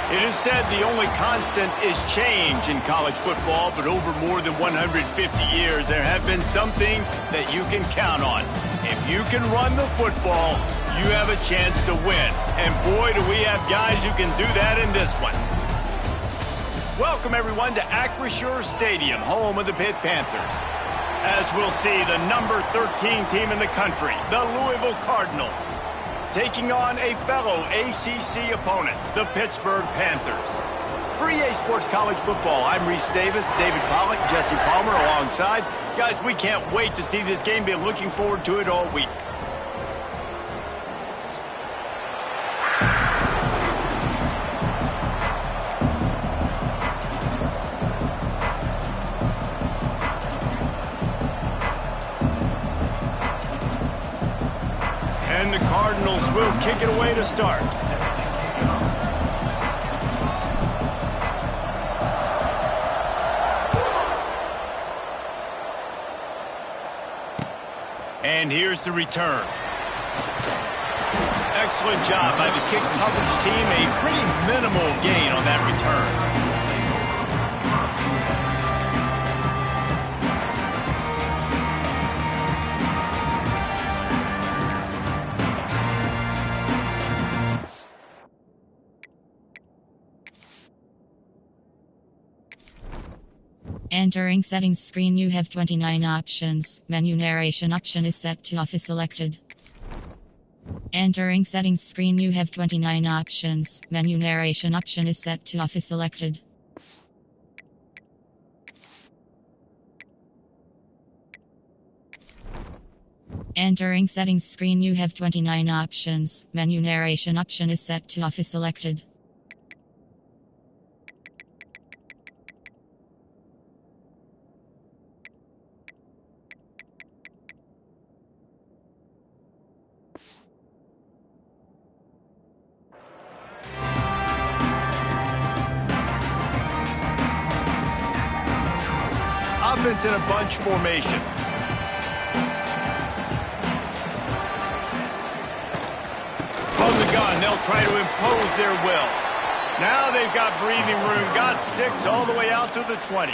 It is said the only constant is change in college football, but over more than 150 years, there have been some things that you can count on. If you can run the football, you have a chance to win. And boy, do we have guys who can do that in this one. Welcome, everyone, to Acrisure Stadium, home of the Pitt Panthers. As we'll see, the number 13 team in the country, the Louisville Cardinals, taking on a fellow ACC opponent, the Pittsburgh Panthers. For EA Sports College Football, I'm Reese Davis, David Pollack, Jesse Palmer alongside. Guys, we can't wait to see this game. Been looking forward to it all week. And the Cardinals will kick it away to start. And here's the return. Excellent job by the kick coverage team. A pretty minimal gain on that return. Entering settings screen, you have 29 options. Menu narration option is set to off is selected. Entering settings screen, you have 29 options. Menu narration option is set to off is selected. Entering settings screen, you have 29 options. Menu narration option is set to off is selected. Offense in a bunch formation. From the gun, they'll try to impose their will. Now they've got breathing room, got 6 all the way out to the 20.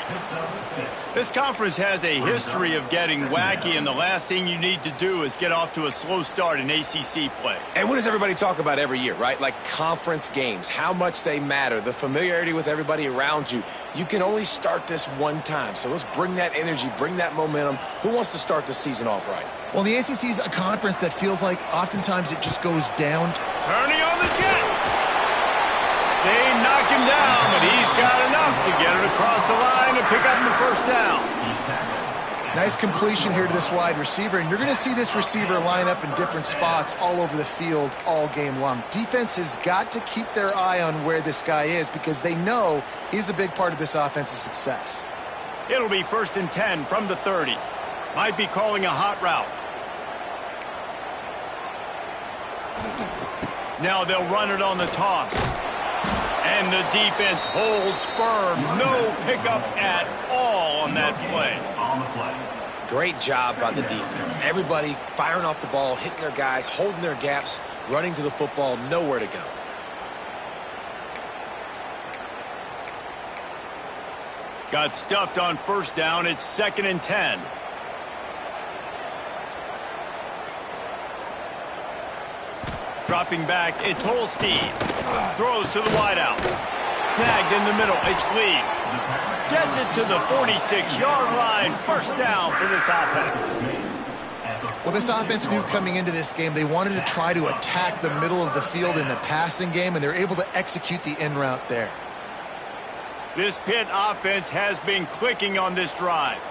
This conference has a history of getting wacky, and the last thing you need to do is get off to a slow start in ACC play. And what does everybody talk about every year, right? Like conference games, how much they matter, the familiarity with everybody around you. You can only start this one time, so let's bring that energy, bring that momentum. Who wants to start the season off right? Well, the ACC is a conference that feels like oftentimes it just goes down. Turning on the Jets. They knock him down, but he's got enough to get it across the line and pick up the first down. Nice completion here to this wide receiver, and you're going to see this receiver line up in different spots all over the field all game long. Defense has got to keep their eye on where this guy is because they know he's a big part of this offense's success. It'll be 1st and 10 from the 30. Might be calling a hot route. Now they'll run it on the toss. And the defense holds firm. No pickup at all on that play. Great job by the defense. Everybody firing off the ball, hitting their guys, holding their gaps, running to the football, nowhere to go. Got stuffed on 1st down. It's 2nd and 10. Dropping back, it's Holstein. Throws to the wideout. Snagged in the middle, it's Lee. Gets it to the 46-yard line. 1st down for this offense. Well, this offense knew coming into this game they wanted to try to attack the middle of the field in the passing game, and they're able to execute the in route there. This Pitt offense has been clicking on this drive.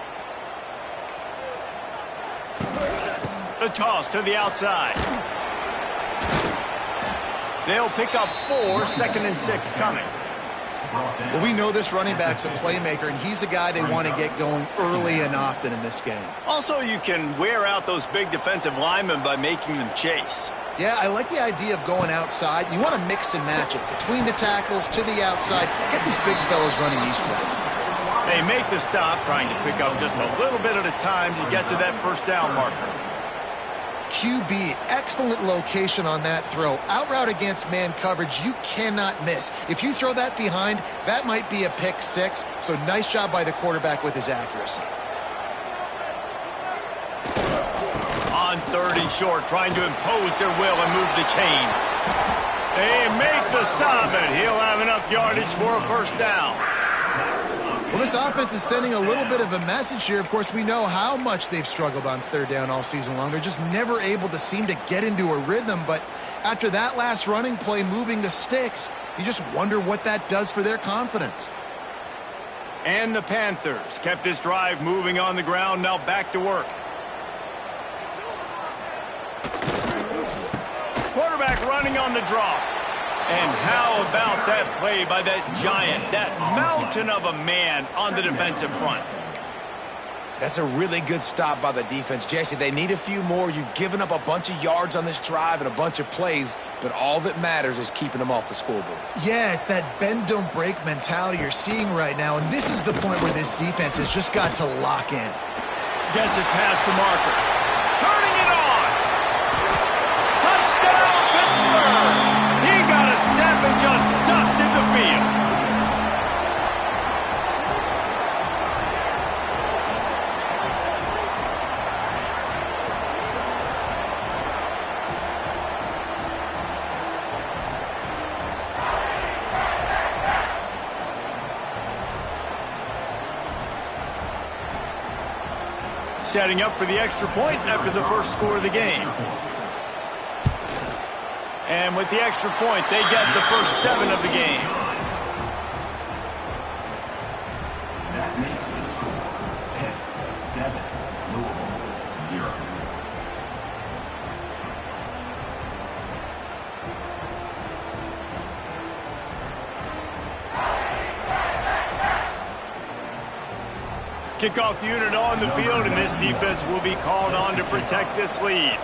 The toss to the outside. They'll pick up 4, 2nd and 6 coming. Well, we know this running back's a playmaker, and he's a guy they want to get going early and often in this game. Also, you can wear out those big defensive linemen by making them chase. Yeah, I like the idea of going outside. You want to mix and match it between the tackles to the outside. Get these big fellas running east-west. They make the stop, trying to pick up just a little bit at a time to get to that 1st down marker. QB, excellent location on that throw. Out route against man coverage, you cannot miss. If you throw that behind, that might be a pick six. So nice job by the quarterback with his accuracy. On 3rd and short, trying to impose their will and move the chains. They make the stop, and he'll have enough yardage for a first down. Well, this offense is sending a little bit of a message here. Of course, we know how much they've struggled on 3rd down all season long. They're just never able to seem to get into a rhythm. But after that last running play moving the sticks, you just wonder what that does for their confidence. And the Panthers kept this drive moving on the ground, now back to work. Quarterback running on the draw. And how about that play by that giant, that mountain of a man on the defensive front? That's a really good stop by the defense. Jesse, they need a few more. You've given up a bunch of yards on this drive and a bunch of plays, but all that matters is keeping them off the scoreboard. Yeah, it's that bend, don't break mentality you're seeing right now, and this is the point where this defense has just got to lock in. Gets it past the marker. Turning it on. Touchdown, Pittsburgh. He got a step and just dusted the field. Setting up for the extra point after the first score of the game. And with the extra point, they get the first 7 of the game. That makes the score Pitt 7, Louisville 0. Kickoff unit on the field, and this defense will be called on to protect this lead.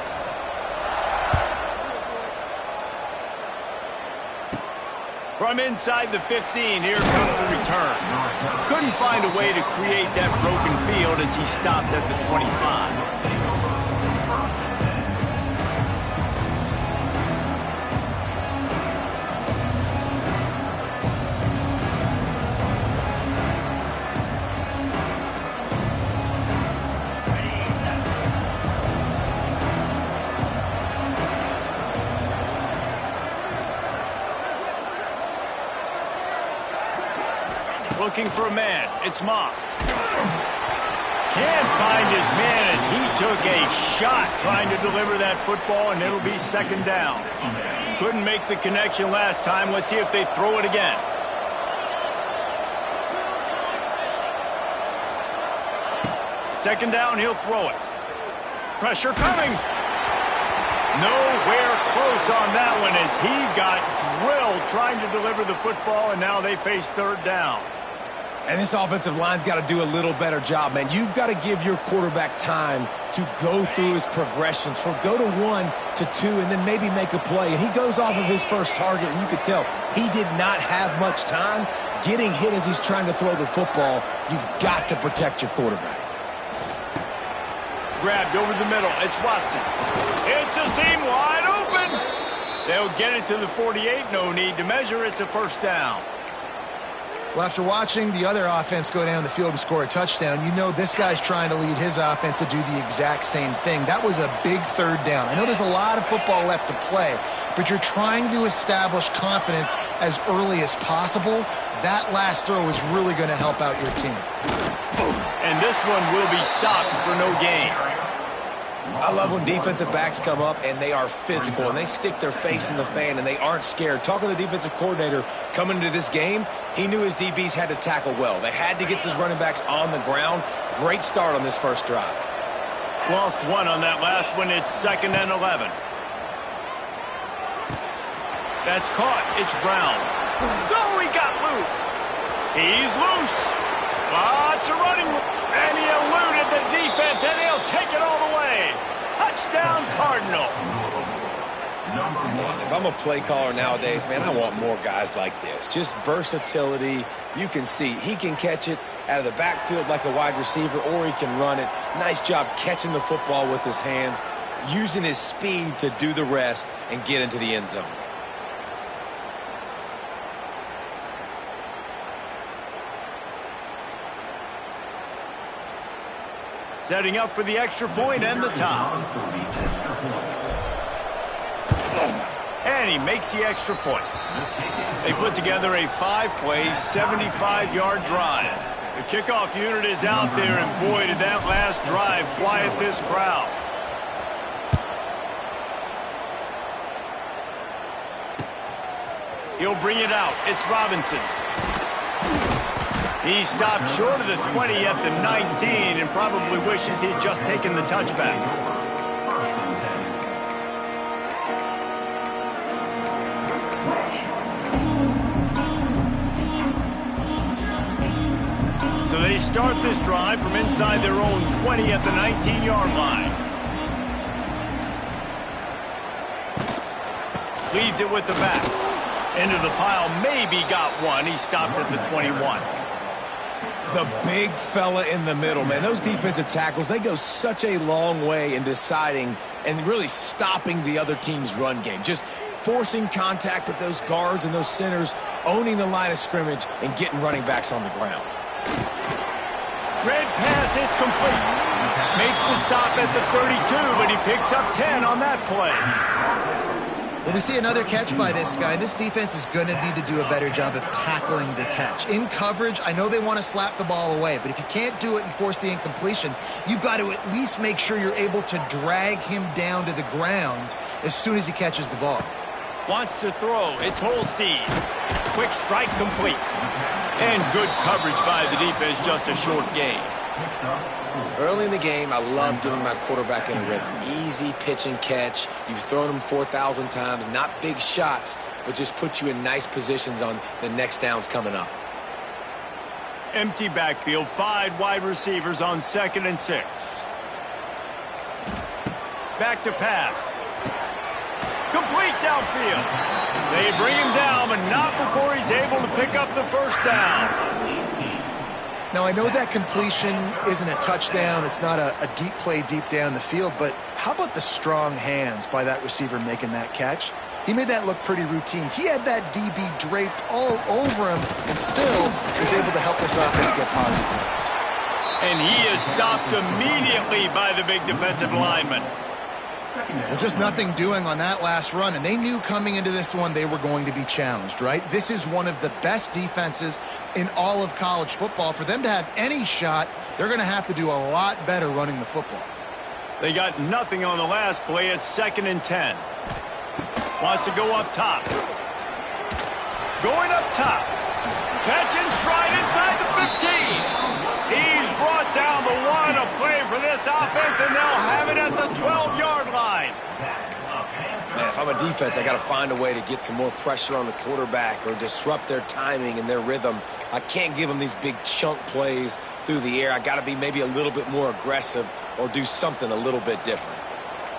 From inside the 15, here comes a return. Couldn't find a way to create that broken field as he stopped at the 25. Looking for a man. It's Moss. Can't find his man as he took a shot trying to deliver that football, and it'll be 2nd down. Couldn't make the connection last time. Let's see if they throw it again. Second down, he'll throw it. Pressure coming. Nowhere close on that one as he got drilled trying to deliver the football, and now they face 3rd down. And this offensive line's got to do a little better job, man. You've got to give your quarterback time to go through his progressions from go to 1 to 2 and then maybe make a play. And he goes off of his first target, and you could tell he did not have much time getting hit as he's trying to throw the football. You've got to protect your quarterback. Grabbed over the middle. It's Watson. It's a seam wide open. They'll get it to the 48. No need to measure. It's a first down. Well, after watching the other offense go down the field and score a touchdown, you know this guy's trying to lead his offense to do the exact same thing. That was a big 3rd down. I know there's a lot of football left to play, but you're trying to establish confidence as early as possible. That last throw is really going to help out your team. And this one will be stopped for no gain. I love when defensive backs come up and they are physical and they stick their face in the fan and they aren't scared. Talking to the defensive coordinator coming into this game, he knew his DBs had to tackle well. They had to get these running backs on the ground. Great start on this first drive. Lost 1 on that last one. It's 2nd and 11. That's caught. It's Brown. Oh, he got loose. He's loose. Lots of running. And he eluded the defense, and he'll take it all the way. Touchdown, Cardinals. Man, if I'm a play caller nowadays, man, I want more guys like this. Just versatility. You can see he can catch it out of the backfield like a wide receiver, or he can run it. Nice job catching the football with his hands. using his speed to do the rest and get into the end zone. Setting up for the extra point and the tie. And he makes the extra point. They put together a 5-play, 75-yard drive. The kickoff unit is out there, and boy, did that last drive quiet this crowd. He'll bring it out. It's Robinson. He stopped short of the 20 at the 19 and probably wishes he'd just taken the touchback. So they start this drive from inside their own 20 at the 19-yard line. Leaves it with the back. Into the pile, maybe got one. He stopped at the 21. The big fella in the middle, man. Those defensive tackles, they go such a long way in deciding and really stopping the other team's run game. Just forcing contact with those guards and those centers, owning the line of scrimmage, and getting running backs on the ground. Red pass, it's complete. Makes the stop at the 32, but he picks up 10 on that play. Well, we see another catch by this guy. This defense is going to need to do a better job of tackling the catch. In coverage, I know they want to slap the ball away, but if you can't do it and force the incompletion, you've got to at least make sure you're able to drag him down to the ground as soon as he catches the ball. Wants to throw. It's Holstein. Quick strike complete. And good coverage by the defense, just a short gain. Early in the game, I love getting my quarterback in a rhythm. Easy pitch and catch. You've thrown him 4,000 times. Not big shots, but just put you in nice positions on the next downs coming up. Empty backfield, 5 wide receivers on 2nd and 6. Back to pass. Complete downfield. They bring him down, but not before he's able to pick up the first down. Now, I know that completion isn't a touchdown. It's not a deep play deep down the field, but how about the strong hands by that receiver making that catch? He made that look pretty routine. He had that DB draped all over him and still was able to help this offense get positive points. And he is stopped immediately by the big defensive lineman. Well, just nothing doing on that last run, and they knew coming into this one they were going to be challenged, right? This is one of the best defenses in all of college football. For them to have any shot, they're going to have to do a lot better running the football. They got nothing on the last play. It's 2nd and 10. Wants to go up top. Going up top. Catch and stride inside the 15. He's brought down the one, a play for this offense, and they'll have it at the 12-yard line. Man, if I'm a defense, I got to find a way to get some more pressure on the quarterback or disrupt their timing and their rhythm. I can't give them these big chunk plays through the air. I got to be maybe a little bit more aggressive or do something a little bit different.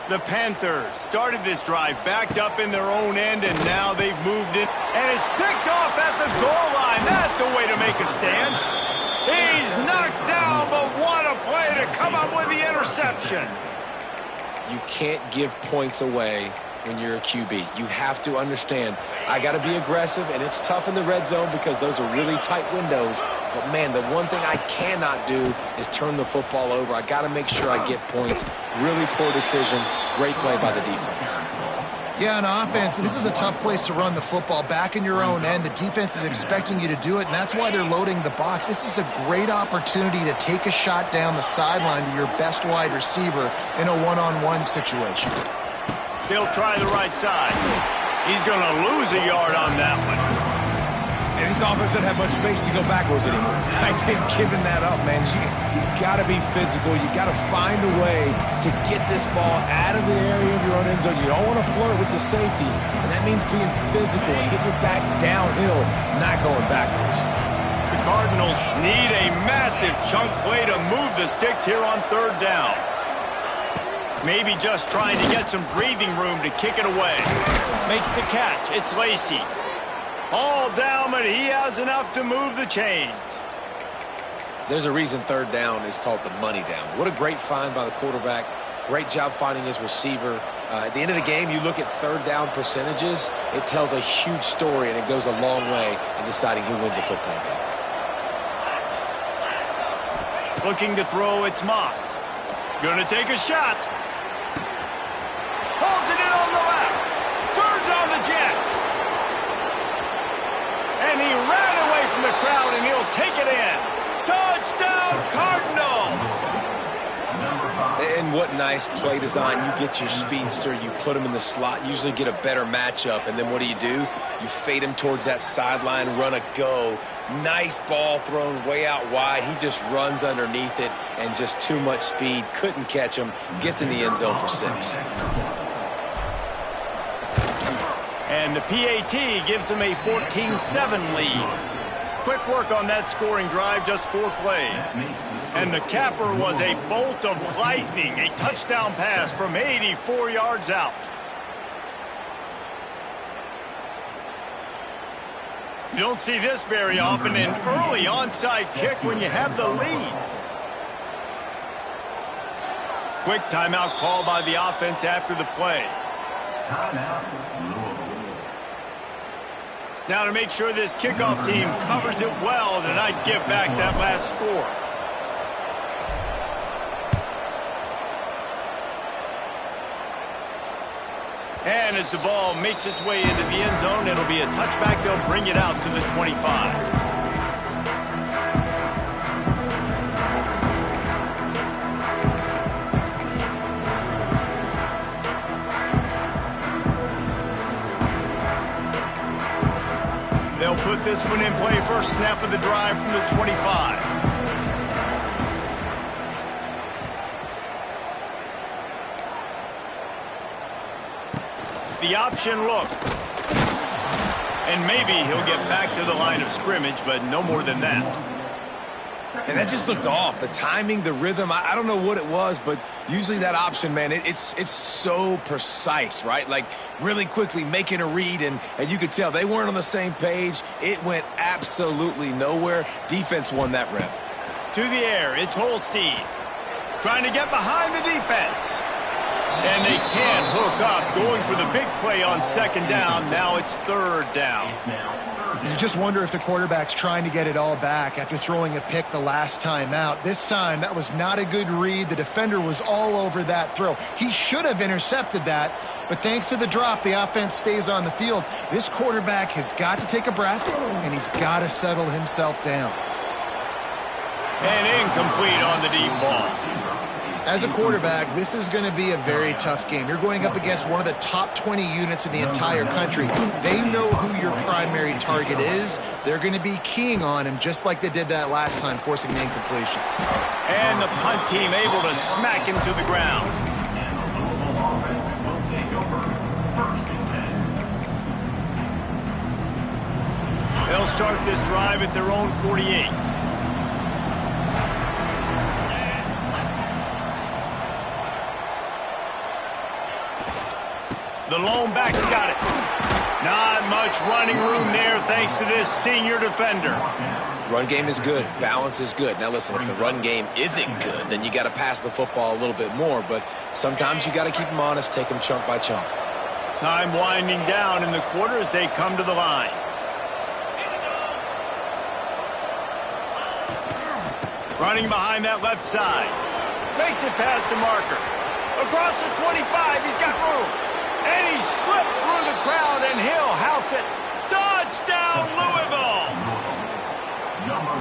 The Panthers started this drive backed up in their own end, and now they've moved it, and it's picked off at the goal line. That's a way to make a stand. He's knocked down, but what a play to come up with the interception. You can't give points away when you're a QB. You have to understand, I got to be aggressive, and it's tough in the red zone because those are really tight windows. But, man, the one thing I cannot do is turn the football over. I got to make sure I get points. Really poor decision. Great play by the defense. Yeah, on offense, this is a tough place to run the football. Back in your own end, the defense is expecting you to do it, and that's why they're loading the box. This is a great opportunity to take a shot down the sideline to your best wide receiver in a one-on-one situation. They'll try the right side. He's going to lose a yard on that one. And this offense doesn't have much space to go backwards anymore. I think giving that up, man, you got to be physical. You got to find a way to get this ball out of the area of your own end zone. You don't want to flirt with the safety, and that means being physical and getting your back downhill, not going backwards. The Cardinals need a massive chunk play to move the sticks here on 3rd down. Maybe just trying to get some breathing room to kick it away. Makes the catch. It's Lacey. All down, but he has enough to move the chains. There's a reason 3rd down is called the money down. What a great find by the quarterback. Great job finding his receiver. At the end of the game, you look at third down percentages. It tells a huge story, and it goes a long way in deciding who wins a football game. Looking to throw, it's Moss. Gonna take a shot. Holds it in on the left. Turns on the Jets. And he ran away from the crowd, and he'll take it in. Touchdown, Cardinals! And what nice play design. You get your speedster, you put him in the slot, usually get a better matchup, and then what do? You fade him towards that sideline, run a go. Nice ball thrown way out wide. He just runs underneath it, and just too much speed. Couldn't catch him. Gets in the end zone for 6. And the PAT gives him a 14-7 lead. Quick work on that scoring drive, just 4 plays. And the capper was a bolt of lightning, a touchdown pass from 84 yards out. You don't see this very often, an early onside kick when you have the lead. Quick timeout call by the offense after the play. Now to make sure this kickoff team covers it well, then I'd give back that last score. And as the ball makes its way into the end zone, it'll be a touchback. They'll bring it out to the 25. They'll put this one in play. First snap of the drive from the 25. The option look. And maybe he'll get back to the line of scrimmage, but no more than that. And that just looked off. The timing, the rhythm, I don't know what it was, but usually that option, man, it's so precise, right? Like really quickly making a read, and you could tell they weren't on the same page. It went absolutely nowhere. Defense won that rep. To the air, it's Holstein. Trying to get behind the defense. And they can't hook up, going for the big play on second down. Now it's third down. You just wonder if the quarterback's trying to get it all back after throwing a pick the last time out. This time, that was not a good read. The defender was all over that throw. He should have intercepted that, but thanks to the drop, the offense stays on the field. This quarterback has got to take a breath, and he's got to settle himself down. And incomplete on the deep ball. As a quarterback, this is going to be a very tough game. You're going up against one of the top 20 units in the entire country. They know who your primary target is. They're going to be keying on him just like they did that last time, forcing the incompletion. And the punt team able to smack him to the ground. They'll start this drive at their own 48. The lone back's got it. Not much running room there thanks to this senior defender. Run game is good. Balance is good. Now listen, if the run game isn't good, then you got to pass the football a little bit more. But sometimes you got to keep them honest, take them chunk by chunk. Time winding down in the quarter as they come to the line. Running behind that left side. Makes it past the marker. Across the 25, he's got room. And he slipped through the crowd, and he'll house it. Touchdown, Louisville!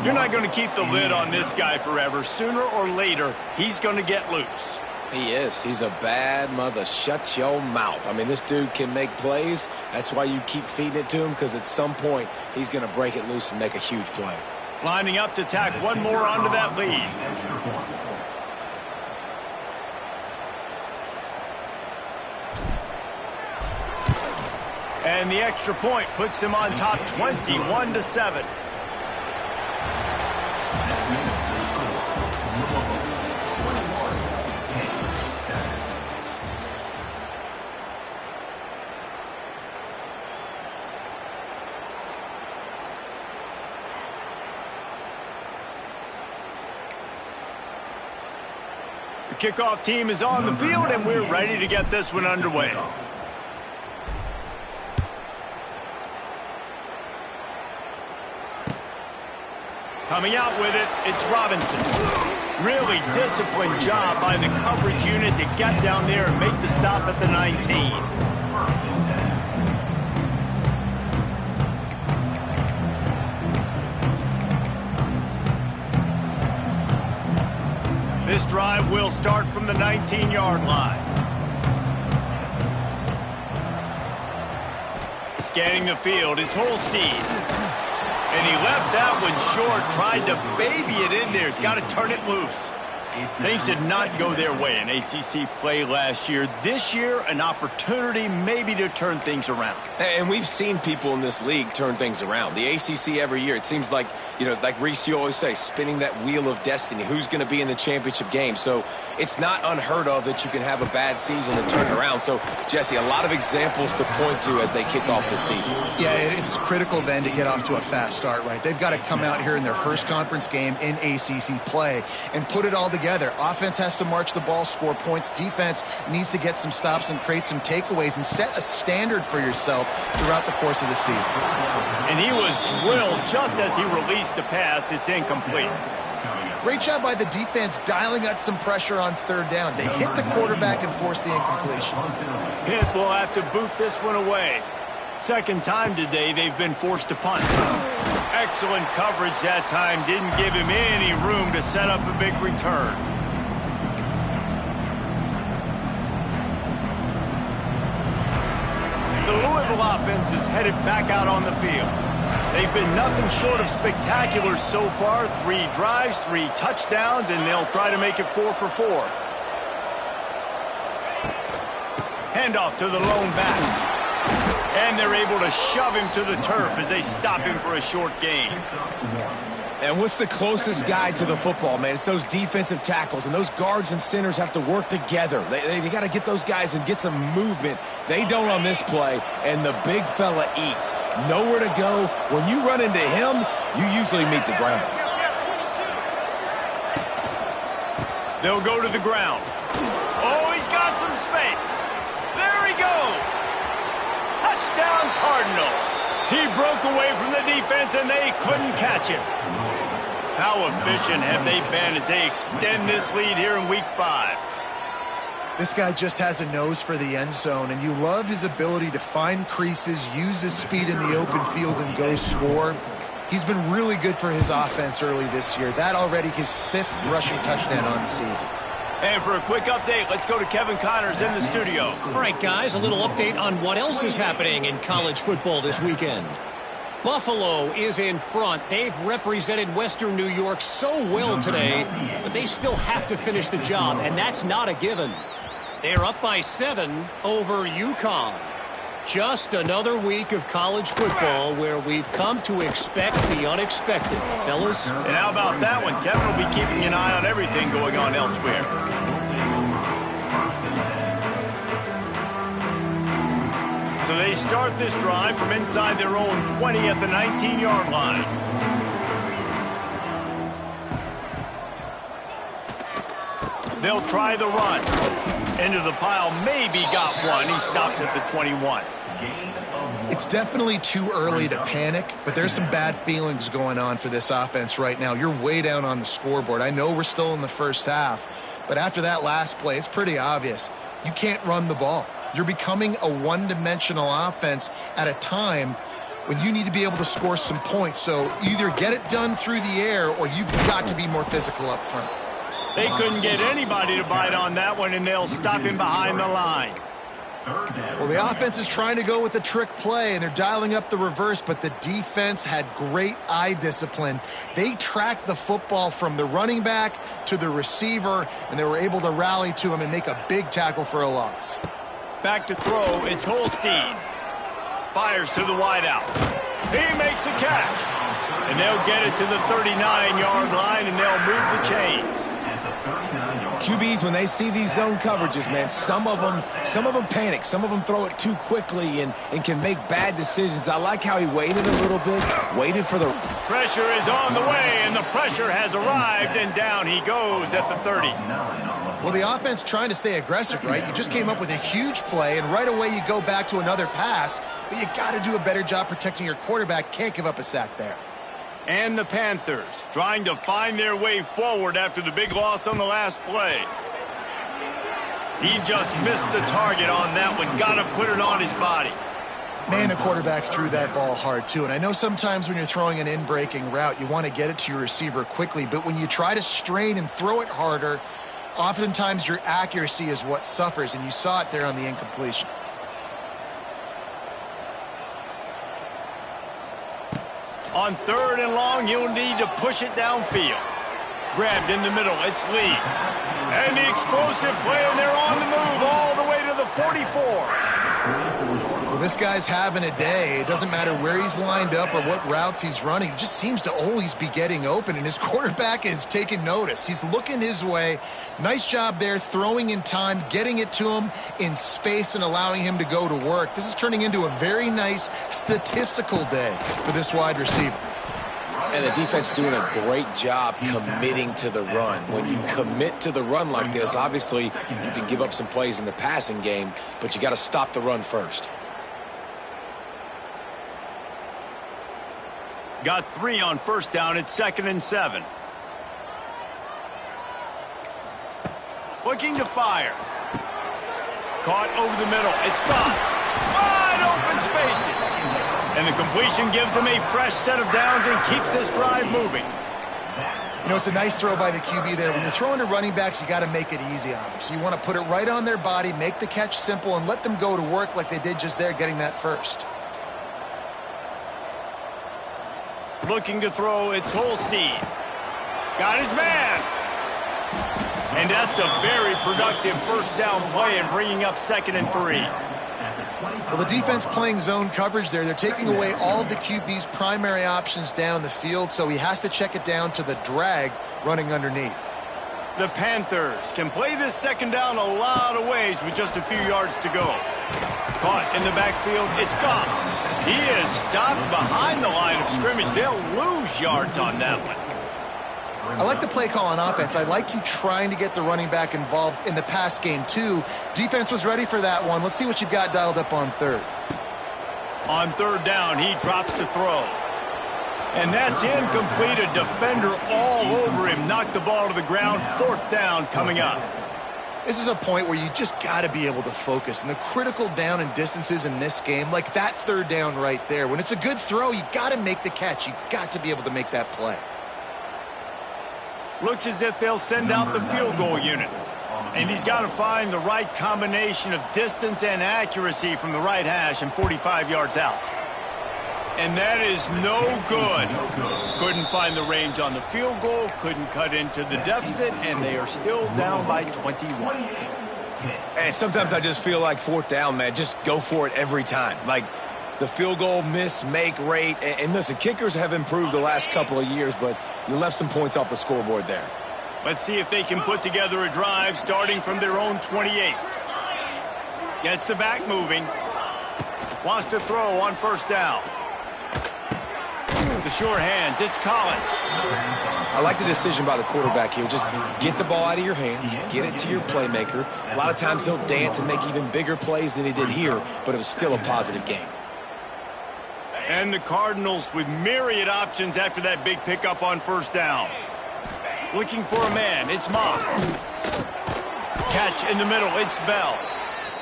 You're not going to keep the lid on this guy forever. Sooner or later, he's going to get loose. He is. He's a bad mother. Shut your mouth. I mean, this dude can make plays. That's why you keep feeding it to him, because at some point, he's going to break it loose and make a huge play. Lining up to tack one more onto that lead. And the extra point puts them on top 21-7. kickoff team is on the field, and we're ready to get this one underway. Coming out with it, it's Robinson. Really disciplined job by the coverage unit to get down there and make the stop at the 19. This drive will start from the 19-yard line. Scanning the field is Holstein. And he left that one short, tried to baby it in there. He's got to turn it loose. Things did not go their way in ACC play last year. This year, an opportunity maybe to turn things around. And we've seen people in this league turn things around. The ACC every year, it seems like, you know, like Reese, you always say, spinning that wheel of destiny. Who's going to be in the championship game? So it's not unheard of that you can have a bad season and turn it around. So, Jesse, a lot of examples to point to as they kick off this season. Yeah, it's critical then to get off to a fast start, right? They've got to come out here in their first conference game in ACC play and put it all together. Offense has to march the ball, score points. Defense needs to get some stops and create some takeaways and set a standard for yourself throughout the course of the season. And he was drilled just as he released the pass. It's incomplete. Great job by the defense dialing out some pressure on third down. They hit the quarterback and forced the incompletion. Pitt will have to boot this one away. Second time today they've been forced to punt. Excellent coverage that time. Didn't give him any room to set up a big return. The Louisville offense is headed back out on the field. They've been nothing short of spectacular so far. 3 drives, 3 touchdowns, and they'll try to make it 4 for 4. Handoff to the lone back. And they're able to shove him to the turf as they stop him for a short gain. And what's the closest guy to the football, man? It's those defensive tackles, and those guards and centers have to work together. They got to get those guys and get some movement. They don't on this play, and the big fella eats. Nowhere to go. When you run into him, you usually meet the ground. They'll go to the ground. Oh, he's got some space. There he goes. Touchdown, Cardinals. He broke away from the defense, and they couldn't catch him. How efficient have they been as they extend this lead here in Week 5? This guy just has a nose for the end zone, and you love his ability to find creases, use his speed in the open field, and go score. He's been really good for his offense early this year. That already his 5th rushing touchdown on the season. And for a quick update, let's go to Kevin Connors in the studio. All right, guys, a little update on what else is happening in college football this weekend. Buffalo is in front. They've represented Western New York so well today, but they still have to finish the job, and that's not a given. They're up by 7 over UConn. Just another week of college football where we've come to expect the unexpected, fellas. And how about that one? Kevin will be keeping an eye on everything going on elsewhere. So they start this drive from inside their own 20 at the 19-yard line. They'll try the run. Into the pile, maybe got one. He stopped at the 21. It's definitely too early to panic, but there's some bad feelings going on for this offense right now. You're way down on the scoreboard. I know we're still in the first half, but after that last play, it's pretty obvious. You can't run the ball. You're becoming a one-dimensional offense at a time when you need to be able to score some points. So either get it done through the air or you've got to be more physical up front. They couldn't get anybody to bite on that one, and they'll stop him behind the line. Well, the offense is trying to go with a trick play, and they're dialing up the reverse, but the defense had great eye discipline. They tracked the football from the running back to the receiver, and they were able to rally to him and make a big tackle for a loss. Back to throw, it's Holstein. Fires to the wideout. He makes the catch. And they'll get it to the 39-yard line, and they'll move the chains. QBs, when they see these zone coverages, man, some of them panic. Some of them throw it too quickly and can make bad decisions. I like how he waited a little bit, waited for the... Pressure is on the way, and the pressure has arrived, and down he goes at the 30. Well, the offense trying to stay aggressive, right? You just came up with a huge play, and right away you go back to another pass, but you got to do a better job protecting your quarterback. Can't give up a sack there. And the Panthers trying to find their way forward after the big loss on the last play. He just missed the target on that one. Got to put it on his body. Man, the quarterback threw that ball hard, too. And I know sometimes when you're throwing an in-breaking route, you want to get it to your receiver quickly. But when you try to strain and throw it harder, oftentimes your accuracy is what suffers. And you saw it there on the incompletion. On 3rd and long, you'll need to push it downfield. Grabbed in the middle. It's Lee. And the explosive play, and they're on the move all the way to the 44. Well, this guy's having a day. It doesn't matter where he's lined up or what routes he's running. He just seems to always be getting open, and his quarterback is taking notice. He's looking his way. Nice job there, throwing in time, getting it to him in space and allowing him to go to work. This is turning into a very nice statistical day for this wide receiver. And the defense doing a great job committing to the run. When you commit to the run like this, obviously you can give up some plays in the passing game, but you got to stop the run first. Got 3 on 1st down. It's 2nd and 7. Looking to fire. Caught over the middle. It's gone. Wide open spaces. And the completion gives them a fresh set of downs and keeps this drive moving. You know, it's a nice throw by the QB there. When you're throwing to running backs, you got to make it easy on them. So you want to put it right on their body, make the catch simple, and let them go to work like they did just there, getting that first. Looking to throw, it's Holstein. Got his man. And that's a very productive 1st down play and bringing up 2nd and 3. Well, the defense playing zone coverage there. They're taking away all of the QB's primary options down the field, so he has to check it down to the drag running underneath. The Panthers can play this 2nd down a lot of ways with just a few yards to go. Caught in the backfield. It's gone. He is stopped behind the line of scrimmage. They'll lose yards on that one. I like the play call on offense. I like you trying to get the running back involved in the pass game, too. Defense was ready for that one. Let's see what you've got dialed up on 3rd. On 3rd down, he drops to throw. And that's incomplete. A defender all over him. Knocked the ball to the ground. 4th down coming up. This is a point where you just got to be able to focus. And the critical down and distances in this game, like that 3rd down right there, when it's a good throw, you got to make the catch. You got to be able to make that play. Looks as if they'll send out the field goal unit. And he's got to find the right combination of distance and accuracy from the right hash and 45 yards out. And that is no good. Couldn't find the range on the field goal, couldn't cut into the deficit, and they are still down by 21. And sometimes I just feel like 4th down, man, just go for it every time. Like the field goal miss-make rate. And listen, kickers have improved the last couple of years, but you left some points off the scoreboard there. Let's see if they can put together a drive starting from their own 28. Gets the back moving. Wants to throw on 1st down. The sure hands, it's Collins. I like the decision by the quarterback here. Just get the ball out of your hands, get it to your playmaker. A lot of times he'll dance and make even bigger plays than he did here, but it was still a positive game. And the Cardinals with myriad options after that big pickup on 1st down. Looking for a man, it's Moss. Catch in the middle, it's Bell.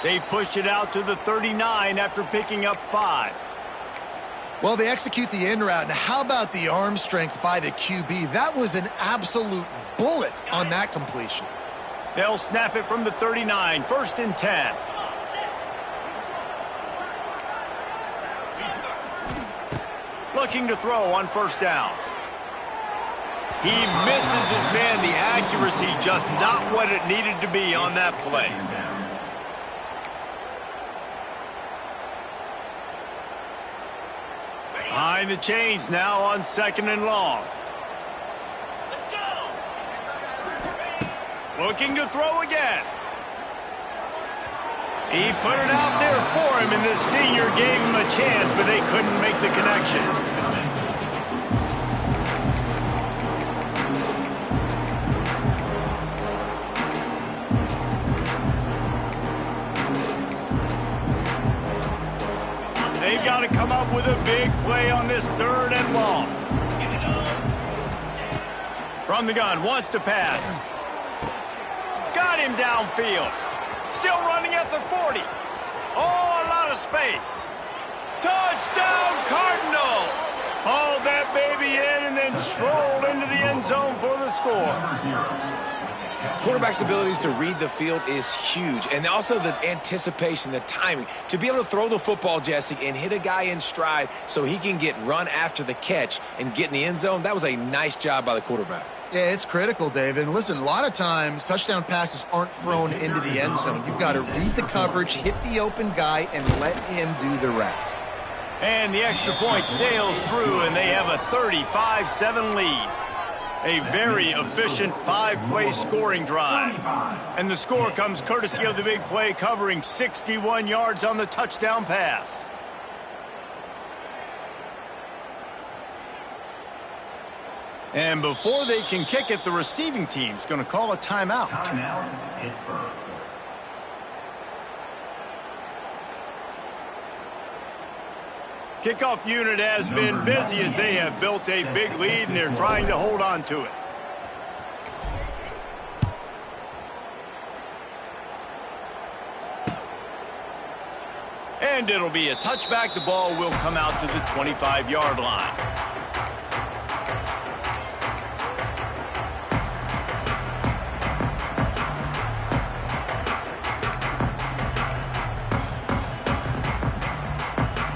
They've pushed it out to the 39 after picking up 5. Well, they execute the in route. Now, how about the arm strength by the QB? That was an absolute bullet on that completion. They'll snap it from the 39, 1st and 10. Looking to throw on 1st down. He misses his man. The accuracy just not what it needed to be on that play. Behind the chains now on 2nd and long. Let's go. Looking to throw again. He put it out there for him, and the senior gave him a chance, but they couldn't make the connection. got to come up with a big play on this 3rd and long. From the gun, wants to pass. Got him downfield. Still running at the 40. Oh, a lot of space. Touchdown, Cardinals! Hauled that baby in and then strolled into the end zone for the score. Quarterback's abilities to read the field is huge, and also the anticipation, the timing. To be able to throw the football, Jesse, and hit a guy in stride so he can get run after the catch and get in the end zone, that was a nice job by the quarterback. Yeah, it's critical, David. And listen, a lot of times touchdown passes aren't thrown into the end zone. You've got to read the coverage, hit the open guy, and let him do the rest. And the extra point sails through, and they have a 35-7 lead. A very efficient 5-play scoring drive. And the score comes courtesy of the big play, covering 61 yards on the touchdown pass. And before they can kick it, the receiving team's going to call a timeout. Timeout, Pittsburgh. Kickoff unit has been busy as they have built a big lead, and they're trying to hold on to it. And it'll be a touchback. The ball will come out to the 25-yard line.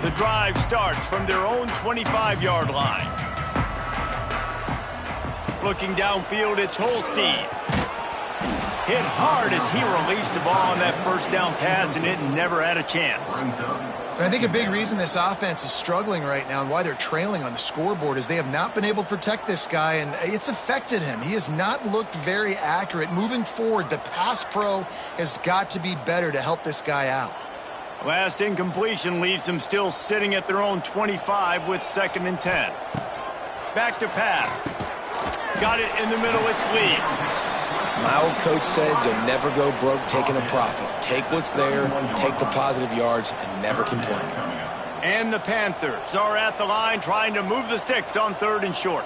The drive starts from their own 25-yard line. Looking downfield, it's Holstein. Hit hard as he released the ball on that first down pass, and it never had a chance. And I think a big reason this offense is struggling right now and why they're trailing on the scoreboard is they have not been able to protect this guy, and it's affected him. He has not looked very accurate. Moving forward, the pass pro has got to be better to help this guy out. Last incompletion leaves them still sitting at their own 25 with 2nd and 10. Back to pass. Got it in the middle, it's Lee. My old coach said you'll never go broke taking a profit. Take what's there, take the positive yards, and never complain. And the Panthers are at the line trying to move the sticks on 3rd and short.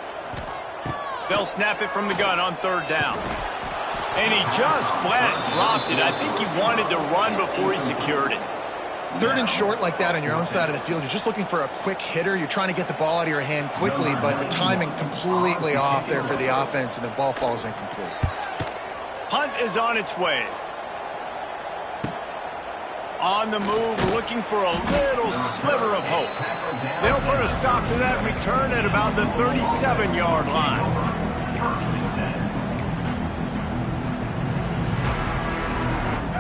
They'll snap it from the gun on 3rd down. And he just flat dropped it. I think he wanted to run before he secured it. 3rd and short like that on your own side of the field, you're just looking for a quick hitter. You're trying to get the ball out of your hand quickly, but the timing completely off there for the offense, and the ball falls incomplete. Punt is on its way. On the move, looking for a little sliver of hope. They'll put a stop to that return at about the 37-yard line.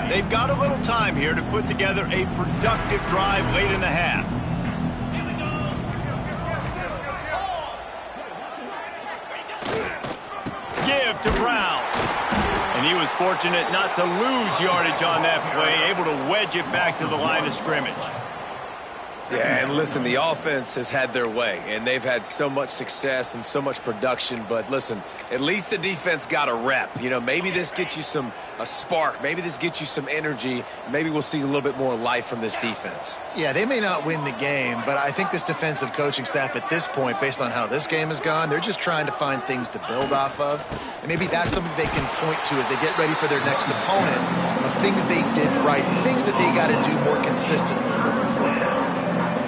They've got a little time here to put together a productive drive late in the half. Give to Brown. And he was fortunate not to lose yardage on that play, able to wedge it back to the line of scrimmage. Yeah, and listen, the offense has had their way, and they've had so much success and so much production. But listen, at least the defense got a rep. You know, maybe this gets you a spark. Maybe this gets you some energy. Maybe we'll see a little bit more life from this defense. Yeah, they may not win the game, but I think this defensive coaching staff at this point, based on how this game has gone, they're just trying to find things to build off of. And maybe that's something they can point to as they get ready for their next opponent, of things they did right, things that they got to do more consistently moving forward.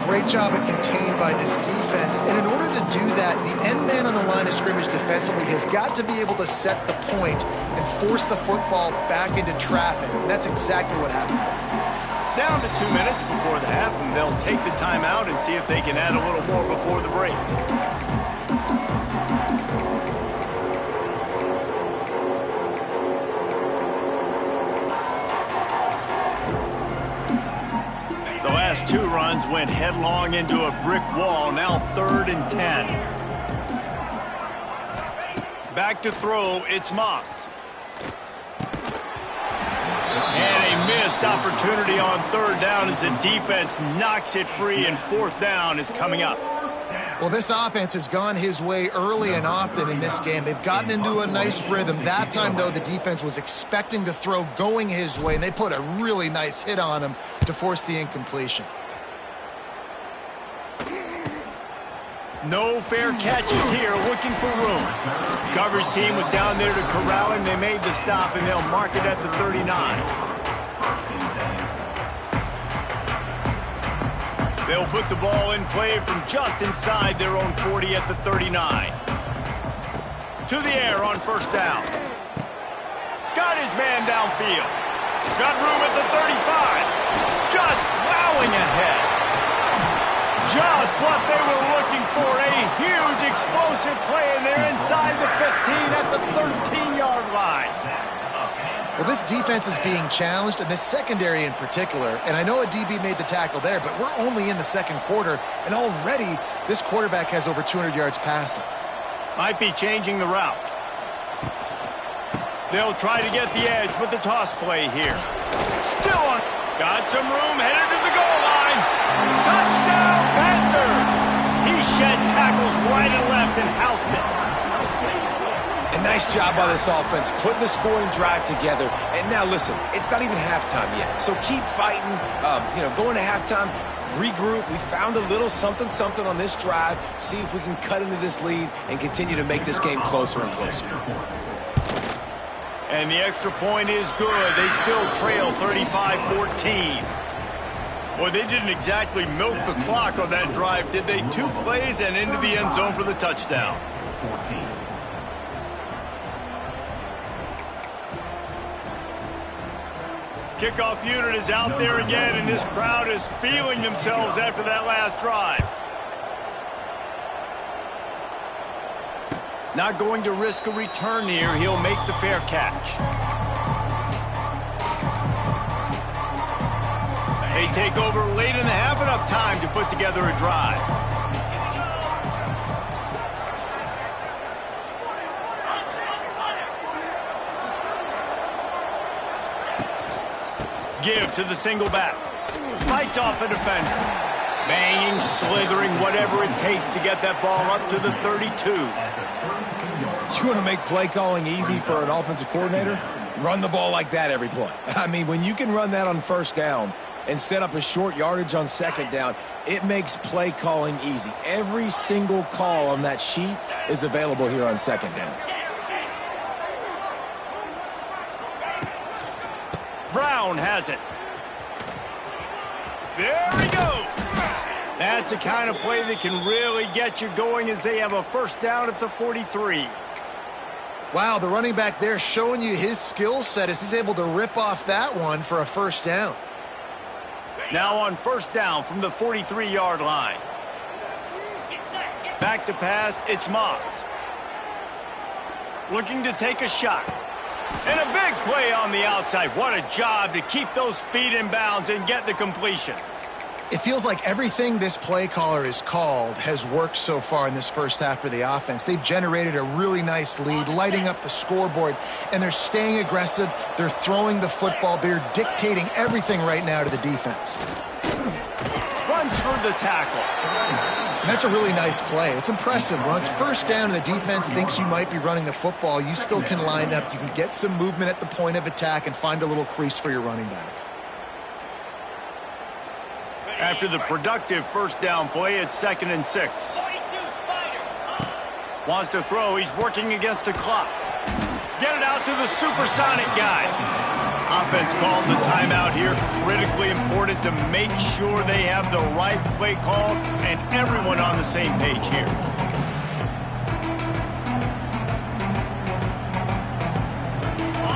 Great job at contained by this defense, and in order to do that, the end man on the line of scrimmage defensively has got to be able to set the point and force the football back into traffic, and that's exactly what happened. Down to 2 minutes before the half, and they'll take the timeout and see if they can add a little more before the break. The last 2 runs went headlong into a brick wall. Now 3rd and 10. Back to throw, it's Moss. And a missed opportunity on 3rd down as the defense knocks it free, and 4th down is coming up. Well, this offense has gone his way early and often in this game. They've gotten into a nice rhythm. That time, though, the defense was expecting to throw going his way, and they put a really nice hit on him to force the incompletion. No fair catches here, looking for room. The coverage team was down there to corral him. They made the stop, and they'll mark it at the 39. They'll put the ball in play from just inside their own 40 at the 39. To the air on first down. Got his man downfield. Got room at the 35. Just plowing ahead. Just what they were looking for. A huge explosive play, and they're inside the 15 at the 13-yard line. Well, this defense is being challenged, and this secondary in particular. And I know a DB made the tackle there, but we're only in the second quarter, and already this quarterback has over 200 yards passing. Might be changing the route. They'll try to get the edge with the toss play here. Still on. Got some room, headed to the goal line. Touchdown, Panthers! He shed tackles right and left and housed it. A nice job by this offense, putting the scoring drive together. And now, listen, it's not even halftime yet. So keep fighting, going to halftime, regroup. We found a little something on this drive. See if we can cut into this lead and continue to make this game closer and closer. And the extra point is good. They still trail 35-14. Boy, they didn't exactly milk the clock on that drive, did they? 2 plays and into the end zone for the touchdown. 14. Kickoff unit is out there again, and this crowd is feeling themselves after that last drive. Not going to risk a return here. He'll make the fair catch. They take over late in the half, enough time to put together a drive. Give to the single back. Fights off a defender. Banging, slithering, whatever it takes to get that ball up to the 32. You want to make play calling easy for an offensive coordinator? Run the ball like that every play. I mean, when you can run that on first down and set up a short yardage on second down, it makes play calling easy. Every single call on that sheet is available here on second down. Brown has it. There he goes. That's the kind of play that can really get you going as they have a first down at the 43. Wow, the running back there showing you his skill set as he's able to rip off that one for a first down. Now on first down from the 43-yard line. Back to pass, it's Moss. Looking to take a shot. And a big play on the outside. What a job to keep those feet in bounds and get the completion. It feels like everything this play caller has called has worked so far in this first half for the offense. They've generated a really nice lead, lighting up the scoreboard, and they're staying aggressive. They're throwing the football. They're dictating everything right now to the defense. Runs for the tackle. And that's a really nice play. It's impressive. When it's first down and the defense thinks you might be running the football, you still can line up. You can get some movement at the point of attack and find a little crease for your running back. After the productive first down play, it's 2nd and 6. Wants to throw. He's working against the clock. Get it out to the supersonic guy. Offense calls the timeout here. Critically important to make sure they have the right play call and everyone on the same page here.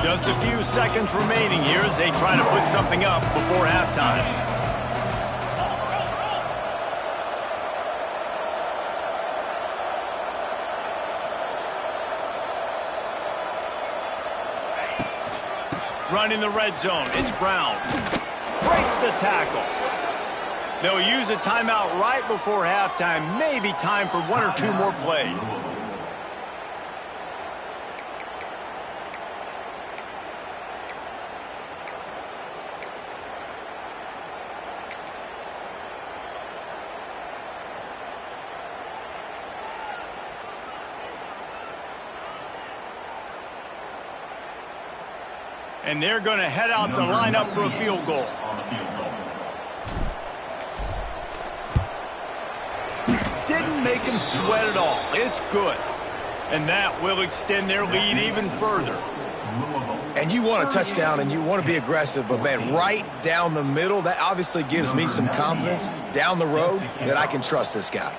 Just a few seconds remaining here as they try to put something up before halftime. Run in the red zone. It's Brown. Breaks the tackle. They'll use a timeout right before halftime. Maybe time for 1 or 2 more plays. And they're going to head out to line up for a field goal. didn't make them sweat at all. It's good. And that will extend their lead even further. And you want a touchdown and you want to be aggressive, but, man, right down the middle, that obviously gives me some confidence down the road that I can trust this guy.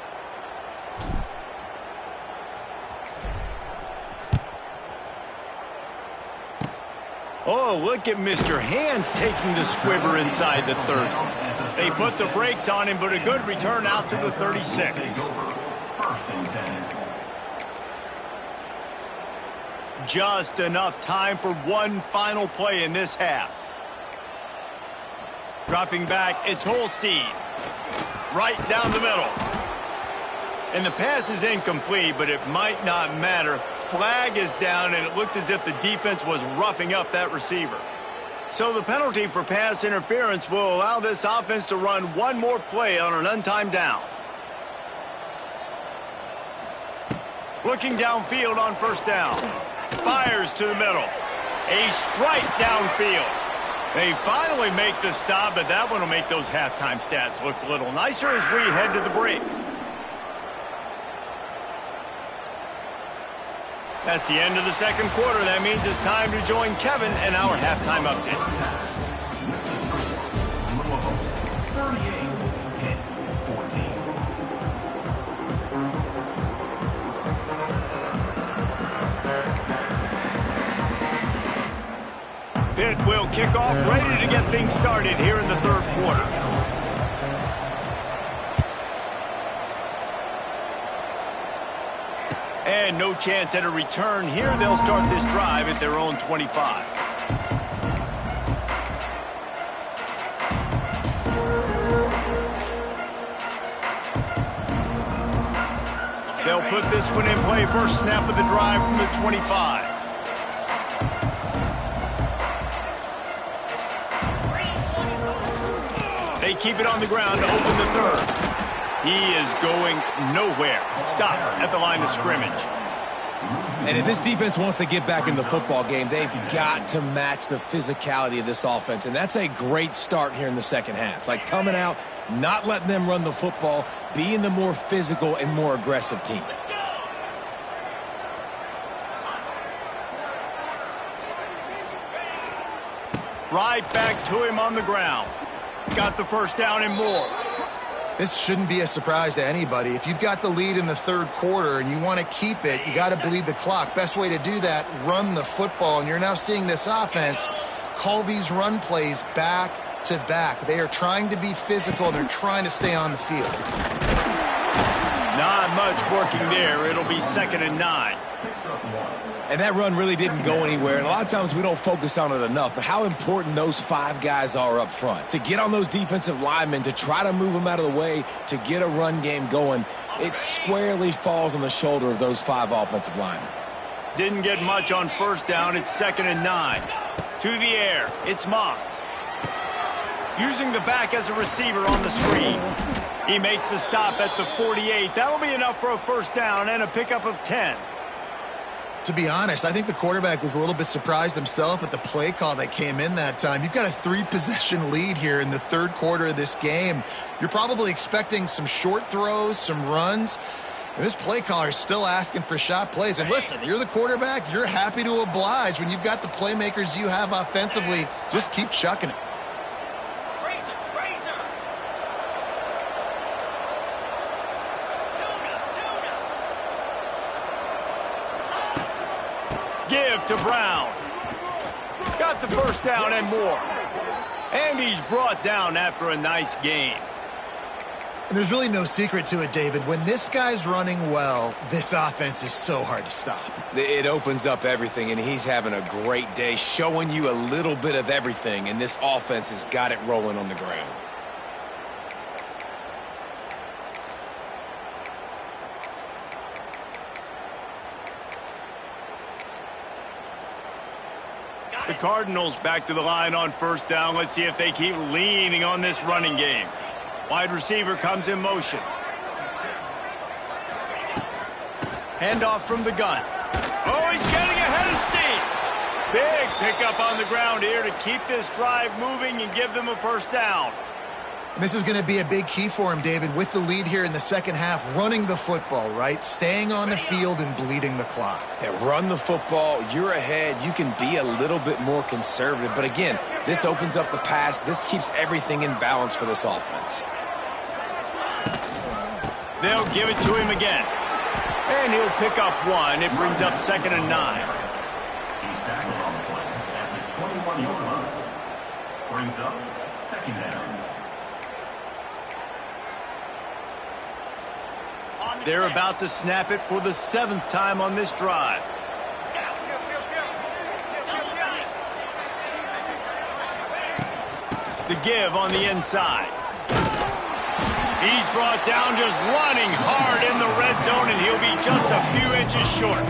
Oh, look at Mr. Hands taking the squibber inside the 30. They put the brakes on him, but a good return out to the 36. Just enough time for one final play in this half. Dropping back, it's Holstein. Right down the middle. And the pass is incomplete, but it might not matter. Flag is down, and it looked as if the defense was roughing up that receiver. So the penalty for pass interference will allow this offense to run one more play on an untimed down. Looking downfield on first down. Fires to the middle. A strike downfield. They finally make the stop, but that one will make those halftime stats look a little nicer as we head to the break. That's the end of the second quarter. That means it's time to join Kevin in our halftime update. Louisville, 38, Pitt, 14. Pitt will kick off, ready to get things started here in the third quarter. And no chance at a return here. They'll start this drive at their own 25. They'll put this one in play. First snap of the drive from the 25. They keep it on the ground to open the third. He is going nowhere. Stop at the line of scrimmage. And if this defense wants to get back in the football game, they've got to match the physicality of this offense. And that's a great start here in the second half. Like coming out, not letting them run the football, being the more physical and more aggressive team. Right back to him on the ground. Got the first down and more. This shouldn't be a surprise to anybody. If you've got the lead in the third quarter and you want to keep it, you got to bleed the clock. Best way to do that, run the football. And you're now seeing this offense call these run plays back to back. They are trying to be physical. They're trying to stay on the field. Not much working there. It'll be 2nd and 9. And that run really didn't go anywhere. And a lot of times we don't focus on it enough. But how important those 5 guys are up front. To get on those defensive linemen, to try to move them out of the way, to get a run game going, it squarely falls on the shoulder of those 5 offensive linemen. Didn't get much on first down. It's 2nd and 9. To the air. It's Moss. Using the back as a receiver on the screen. He makes the stop at the 48. That'll be enough for a first down and a pickup of 10. To be honest, I think the quarterback was a little bit surprised himself at the play call that came in that time. You've got a 3-possession lead here in the third quarter of this game. You're probably expecting some short throws, some runs. And this play caller is still asking for shot plays. And listen, you're the quarterback. You're happy to oblige. When you've got the playmakers you have offensively, just keep chucking it. Give to Brown. Got the first down and more. And he's brought down after a nice game. And there's really no secret to it, David. When this guy's running well, this offense is so hard to stop. It opens up everything, and he's having a great day, showing you a little bit of everything, and this offense has got it rolling on the ground. The Cardinals back to the line on first down. Let's see if they keep leaning on this running game. Wide receiver comes in motion. Handoff from the gun. Oh, he's getting ahead of steam. Big pickup on the ground here to keep this drive moving and give them a first down. This is going to be a big key for him, David, with the lead here in the second half, running the football, right? Staying on the field and bleeding the clock. Yeah, run the football. You're ahead. You can be a little bit more conservative. But again, this opens up the pass. This keeps everything in balance for this offense. They'll give it to him again. And he'll pick up one. It brings up 2nd and 9. He's tackled on the play at the 21-yard line. Brings up 2nd down. They're about to snap it for the 7th time on this drive. The give on the inside. He's brought down just running hard in the red zone, and he'll be just a few inches short.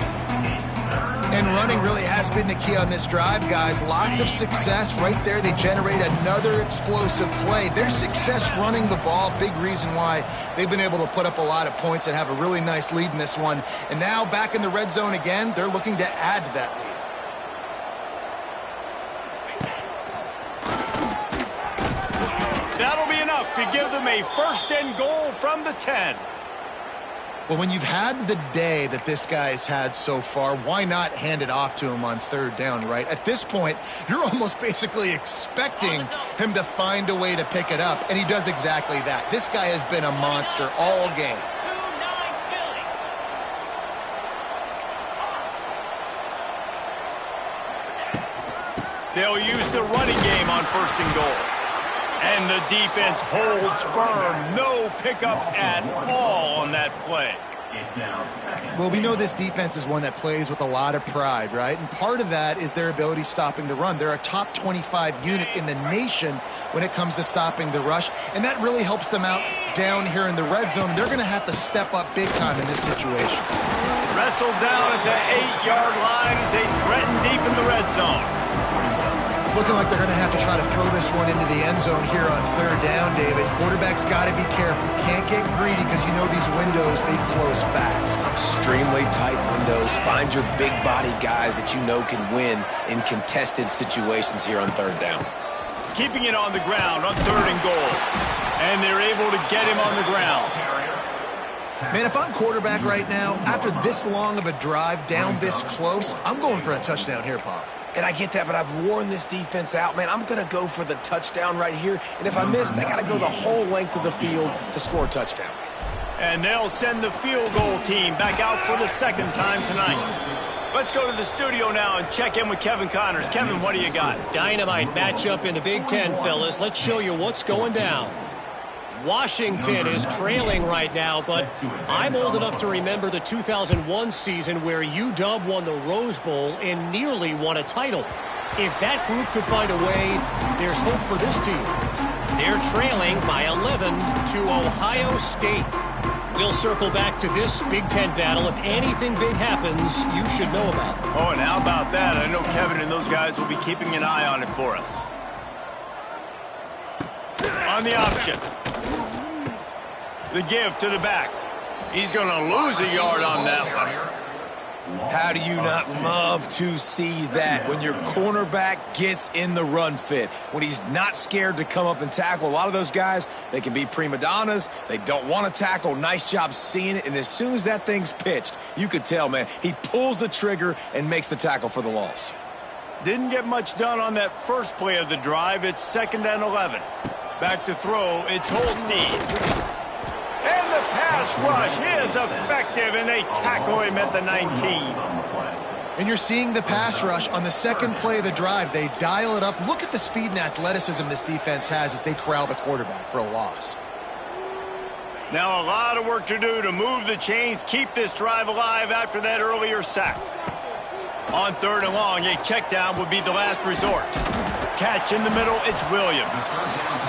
And running really has been the key on this drive, guys. Lots of success right there. They generate another explosive play. Their success running the ball, big reason why they've been able to put up a lot of points and have a really nice lead in this one. And now back in the red zone again, they're looking to add to that lead. That'll be enough to give them a 1st and goal from the 10. Well, when you've had the day that this guy's had so far, why not hand it off to him on 3rd down, right? At this point, you're almost basically expecting him to find a way to pick it up, and he does exactly that. This guy has been a monster all game. They'll use the running game on 1st and goal. And the defense holds firm. No pickup at all on that play. Well, we know this defense is one that plays with a lot of pride, right? And part of that is their ability stopping the run. They're a top 25 unit in the nation when it comes to stopping the rush, and that really helps them out down here in the red zone. They're going to have to step up big time in this situation. Wrestled down at the 8-yard line as they threaten deep in the red zone. It's looking like they're going to have to try to throw this one into the end zone here on 3rd down, David. Quarterback's got to be careful. Can't get greedy because you know these windows, they close fast. Extremely tight windows. Find your big body guys that you know can win in contested situations here on 3rd down. Keeping it on the ground on 3rd and goal. And they're able to get him on the ground. Man, if I'm quarterback right now, after this long of a drive down this close, I'm going for a touchdown here, Pop. And I get that, but I've worn this defense out, man. I'm going to go for the touchdown right here. And if I miss, they got to go the whole length of the field to score a touchdown. And they'll send the field goal team back out for the 2nd time tonight. Let's go to the studio now and check in with Kevin Connors. Kevin, what do you got? Dynamite matchup in the Big Ten, fellas. Let's show you what's going down. Washington is trailing right now, but I'm old enough to remember the 2001 season where UW won the Rose Bowl and nearly won a title. If that group could find a way, there's hope for this team. They're trailing by 11 to Ohio State. We'll circle back to this Big Ten battle. If anything big happens, you should know about it. Oh, and how about that? I know Kevin and those guys will be keeping an eye on it for us. On the option. The give to the back. He's going to lose a yard on that one. How do you not love to see that when your cornerback gets in the run fit, when he's not scared to come up and tackle? A lot of those guys, they can be prima donnas. They don't want to tackle. Nice job seeing it. And as soon as that thing's pitched, you could tell, man, he pulls the trigger and makes the tackle for the loss. Didn't get much done on that first play of the drive. It's 2nd and 11. Back to throw. It's Holstein. And the pass rush is effective, and they tackle him at the 19. And you're seeing the pass rush on the 2nd play of the drive. They dial it up. Look at the speed and athleticism this defense has as they corral the quarterback for a loss. Now a lot of work to do to move the chains, keep this drive alive after that earlier sack. On 3rd and long, a check down would be the last resort. Catch in the middle, it's Williams.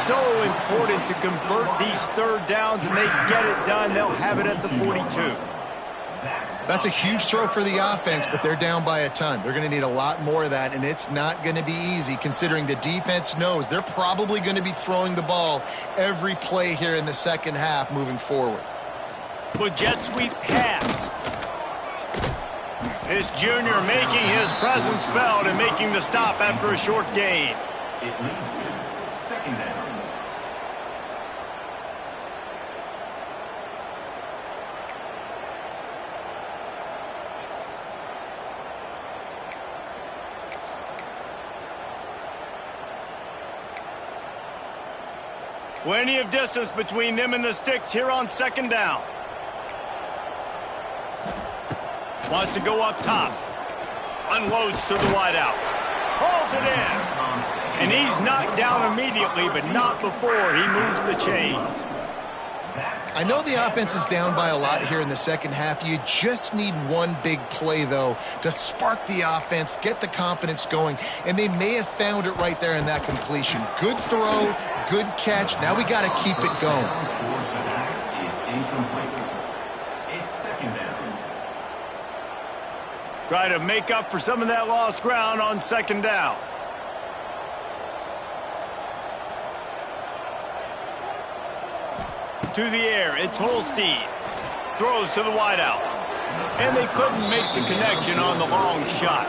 So important to convert these 3rd downs, and they get it done. They'll have it at the 42. That's a huge throw for the offense, but they're down by a ton. They're going to need a lot more of that, and it's not going to be easy considering the defense knows they're probably going to be throwing the ball every play here in the 2nd half moving forward. Well, jet sweep pass. This junior making his presence felt and making the stop after a short gain. It leads to 2nd down. Plenty of distance between them and the sticks here on second down. Wants to go up top. Unloads to the wideout. Hauls it in. And he's knocked down immediately, but not before he moves the chains. I know the offense is down by a lot here in the second half. You just need one big play, though, to spark the offense, get the confidence going, and they may have found it right there in that completion. Good throw, good catch. Now we got to keep it going. Try to make up for some of that lost ground on second down. To the air, it's Holstein. Throws to the wideout. And they couldn't make the connection on the long shot.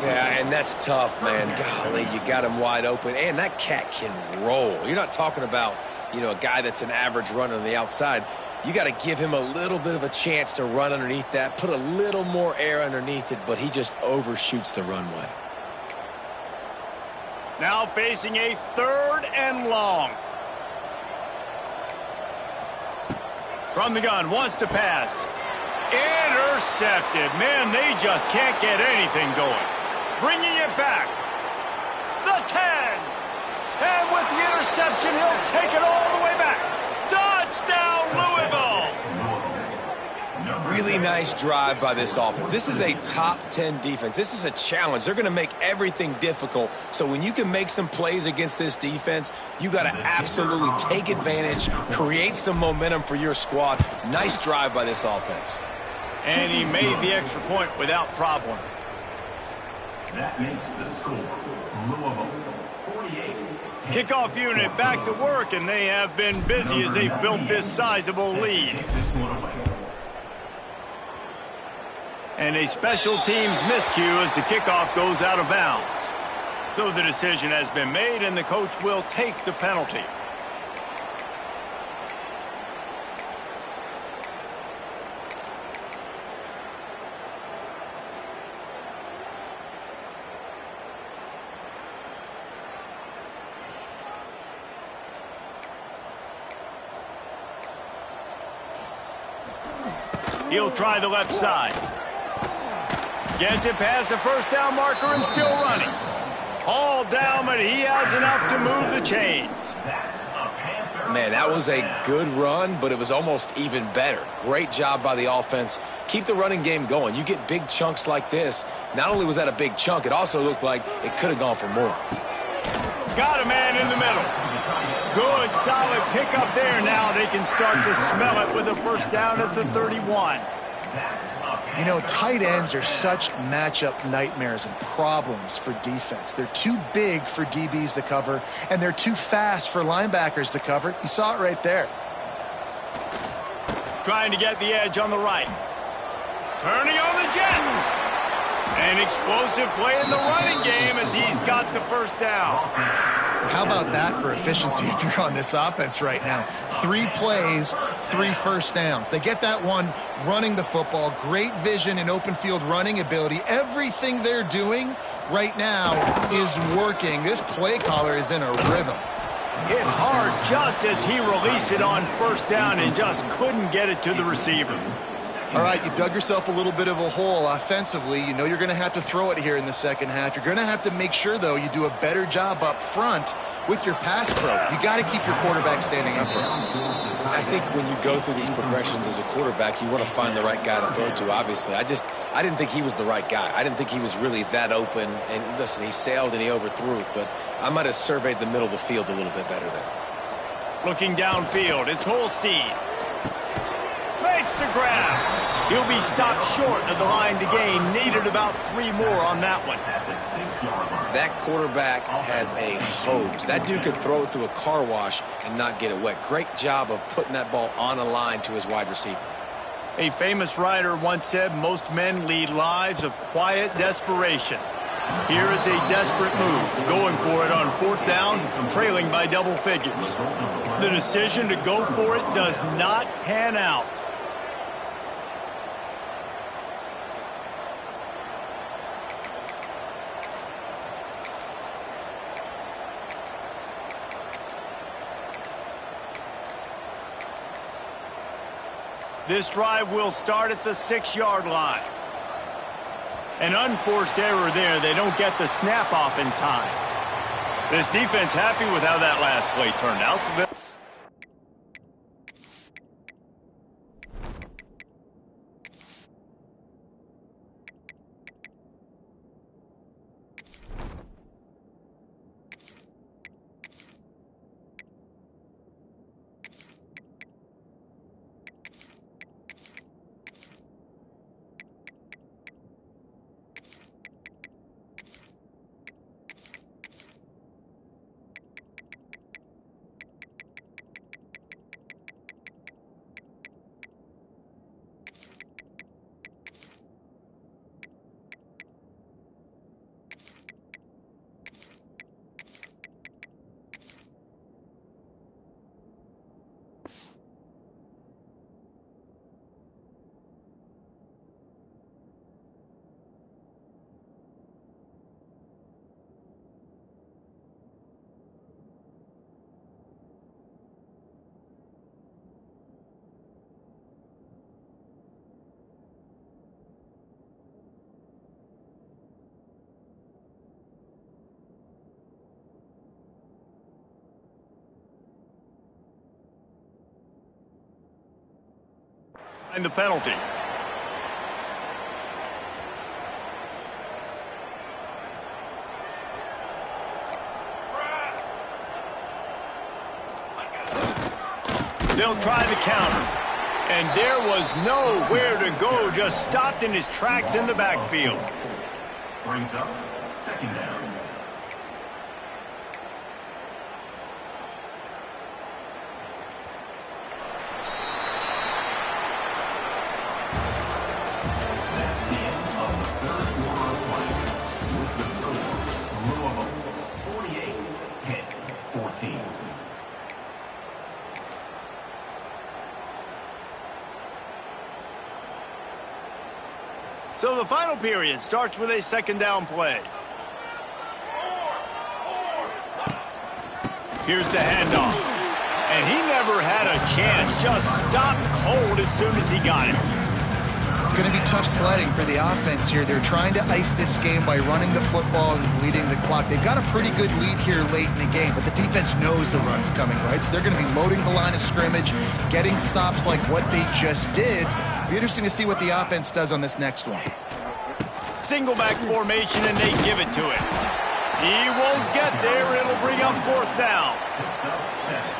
Yeah, and that's tough, man. Golly, you got him wide open. And that cat can roll. You're not talking about, a guy that's an average runner on the outside. You got to give him a little bit of a chance to run underneath that, put a little more air underneath it, but he just overshoots the runway. Now facing a 3rd and long. From the gun, wants to pass. Intercepted. Man, they just can't get anything going. Bringing it back. The 10. And with the interception, he'll take it all the way back. Touchdown, Louisville. Really nice drive by this offense. This is a top 10 defense. This is a challenge. They're going to make everything difficult. So when you can make some plays against this defense, you got to absolutely take advantage, create some momentum for your squad. Nice drive by this offense. And he made the extra point without problem. That makes the score Louisville 48. Kickoff unit back to work, and they have been busy as they've built this sizable lead. And a special teams miscue as the kickoff goes out of bounds. So the decision has been made, and the coach will take the penalty. He'll try the left side. Gets it past the first down marker and still running. All down, but he has enough to move the chains. Man, that was a good run, but it was almost even better. Great job by the offense. Keep the running game going. You get big chunks like this. Not only was that a big chunk, it also looked like it could have gone for more. Got a man in the middle. Good, solid pickup there. Now they can start to smell it with a first down at the 31. Tight ends are such matchup nightmares and problems for defense. They're too big for DBs to cover, and they're too fast for linebackers to cover. You saw it right there. Trying to get the edge on the right. Turning on the Jets. An explosive play in the running game as he's got the first down. How about that for efficiency if you're on this offense right now? 3 plays, 3 first downs. They get that one running the football. Great vision and open field running ability. Everything they're doing right now is working. This play caller is in a rhythm. Hit hard just as he released it on first down and just couldn't get it to the receiver. All right, you've dug yourself a little bit of a hole offensively. You know you're going to have to throw it here in the second half. You're going to have to make sure, though, you do a better job up front with your pass pro. You got to keep your quarterback standing upright. I think when you go through these progressions as a quarterback, you want to find the right guy to throw to, obviously. I didn't think he was the right guy. I didn't think he was really that open. And listen, he sailed and he overthrew it, but I might have surveyed the middle of the field a little bit better there. Looking downfield, it's Holstein. Makes the grab. He'll be stopped short of the line to gain. Needed about 3 more on that one. That quarterback has a hose. That dude could throw it through a car wash and not get it wet. Great job of putting that ball on a line to his wide receiver. A famous writer once said most men lead lives of quiet desperation. Here is a desperate move, going for it on 4th down, trailing by double figures. The decision to go for it does not pan out. This drive will start at the 6-yard line. An unforced error there. They don't get the snap off in time. This defense happy with how that last play turned out. And the penalty. They'll try the counter. And there was nowhere to go, just stopped in his tracks in the backfield. Brings up second down. That's the end of the third quarter of play. With the score, Louisville 48, Pitt 14. So the final period starts with a second down play. Here's the handoff. And he never had a chance. Just stopped cold as soon as he got it. It's going to be tough sledding for the offense here. They're trying to ice this game by running the football and leading the clock. They've got a pretty good lead here late in the game, but the defense knows the run's coming, right? So they're going to be loading the line of scrimmage, getting stops like what they just did. Be interesting to see what the offense does on this next one. Single back formation, and they give it to him. He won't get there. It'll bring up fourth down.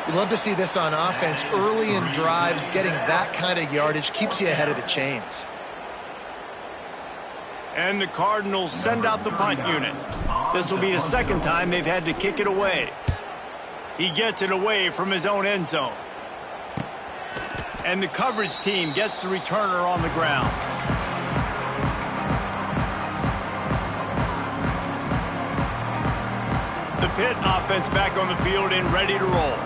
You love to see this on offense. Early in drives, getting that kind of yardage keeps you ahead of the chains. And the Cardinals send out the punt unit. This will be the second time they've had to kick it away. He gets it away from his own end zone. And the coverage team gets the returner on the ground. The Pitt offense back on the field and ready to roll.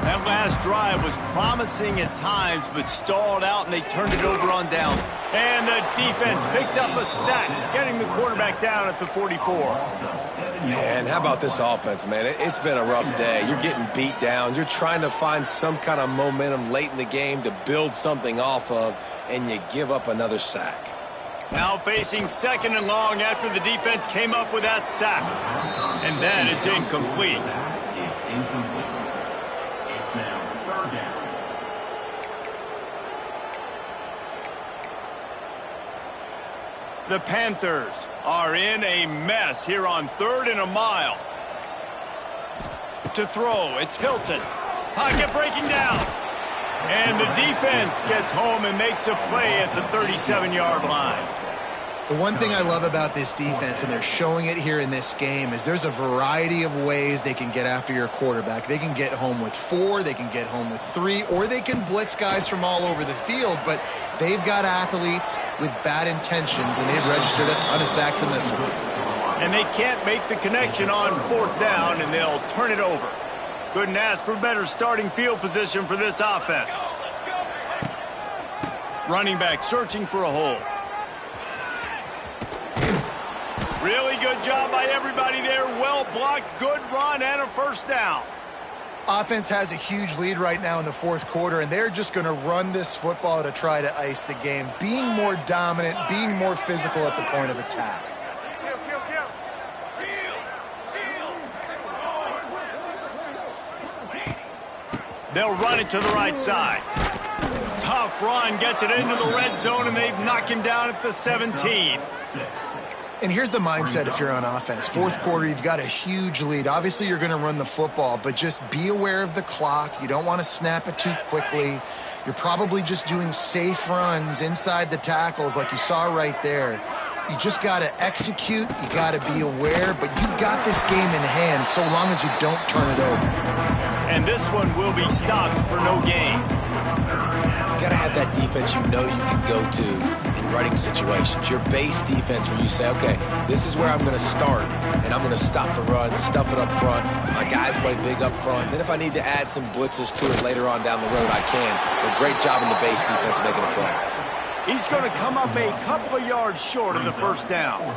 That last drive was promising at times, but stalled out, and they turned it over on down. And the defense picks up a sack, getting the quarterback down at the 44. Man, how about this offense, man? It's been a rough day. You're getting beat down. You're trying to find some kind of momentum late in the game to build something off of, and you give up another sack. Now facing second and long after the defense came up with that sack. And that is incomplete. Is incomplete. It's now third down. The Panthers are in a mess here on 3rd and a mile. To throw, it's Hilton. Pocket breaking down. And the defense gets home and makes a play at the 37-yard line. The one thing I love about this defense, and they're showing it here in this game, is there's a variety of ways they can get after your quarterback. They can get home with 4, they can get home with 3, or they can blitz guys from all over the field, but they've got athletes with bad intentions, and they've registered a ton of sacks in this one. And they can't make the connection on 4th down, and they'll turn it over. Couldn't ask for better starting field position for this offense. Running back searching for a hole. Really good job by everybody there. Well blocked, good run, and a first down. Offense has a huge lead right now in the fourth quarter, and they're just going to run this football to try to ice the game, being more dominant, being more physical at the point of attack. They'll run it to the right side. Tough run, gets it into the red zone, and they've knocked him down at the 17. And here's the mindset if you're on offense. Fourth quarter, you've got a huge lead. Obviously, you're going to run the football, but just be aware of the clock. You don't want to snap it too quickly. You're probably just doing safe runs inside the tackles like you saw right there. You just got to execute. You got to be aware, but you've got this game in hand so long as you don't turn it over. And this one will be stopped for no gain. You got to have that defense you know you can go to in running situations. Your base defense where you say, okay, this is where I'm going to start, and I'm going to stop the run, stuff it up front. My guys play big up front. Then if I need to add some blitzes to it later on down the road, I can. But great job in the base defense making a play. He's going to come up a couple of yards short of the first down.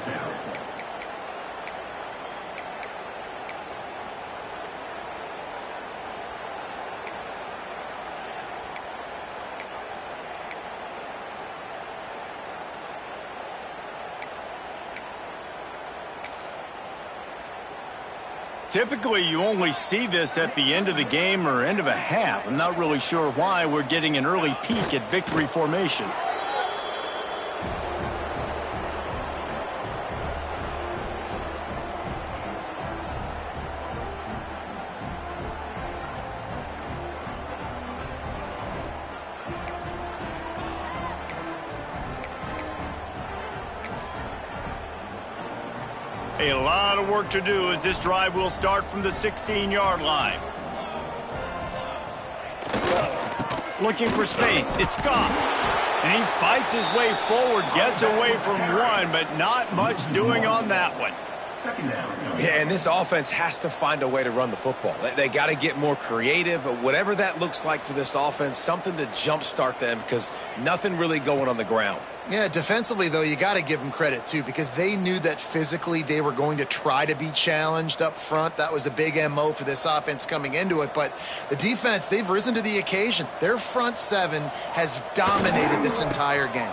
Typically, you only see this at the end of the game or end of a half. I'm not really sure why we're getting an early peek at victory formation. A lot of work to do as this drive will start from the 16-yard line. Looking for space. It's Scott. And he fights his way forward, gets away from one, but not much doing on that one. Yeah, and this offense has to find a way to run the football. They got to get more creative, whatever that looks like for this offense, something to jumpstart them because nothing really going on the ground. Yeah, defensively, though, you got to give them credit, too, because they knew that physically they were going to try to be challenged up front. That was a big MO for this offense coming into it. But the defense, they've risen to the occasion. Their front seven has dominated this entire game.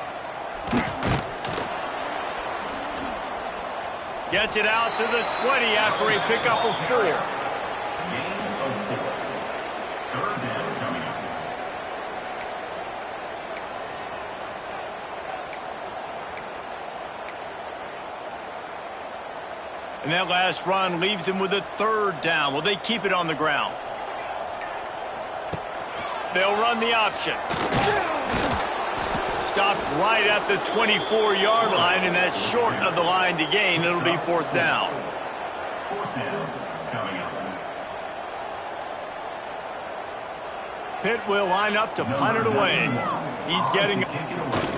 Gets it out to the 20 after a pickup of 4. Gain of 4. Third down coming up. And that last run leaves him with a third down. Will they keep it on the ground? They'll run the option. Stopped right at the 24-yard line, and that's short of the line to gain. It'll be fourth down. Fourth down coming up. Pitt will line up to punt it away. He's getting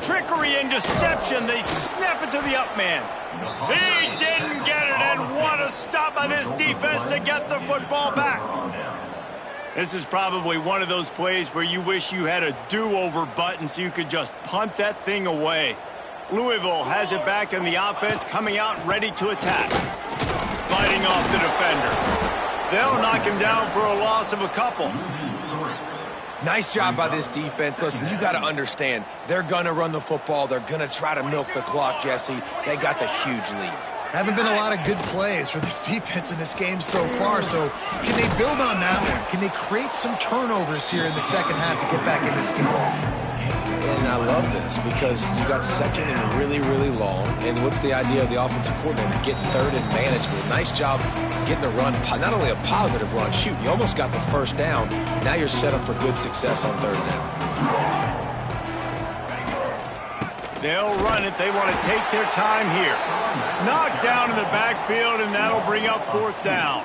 trickery and deception. They snap it to the up man. He didn't get it, and what a stop by this defense to get the football back. This is probably one of those plays where you wish you had a do-over button so you could just punt that thing away. Louisville has it back in the offense, coming out ready to attack. Fighting off the defender. They'll knock him down for a loss of a couple. Nice job by this defense. Listen, you got to understand, they're going to run the football. They're going to try to milk the clock, Jesse. They got the huge lead. Haven't been a lot of good plays for this defense in this game so far, so can they build on that one? Can they create some turnovers here in the second half to get back in this game? And I love this because you got second and really, really long. And what's the idea of the offensive coordinator? Get third and manageable. Nice job getting the run, not only a positive run, shoot, you almost got the first down. Now you're set up for good success on third down. They'll run it. They want to take their time here. Knocked down in the backfield, and that'll bring up fourth down.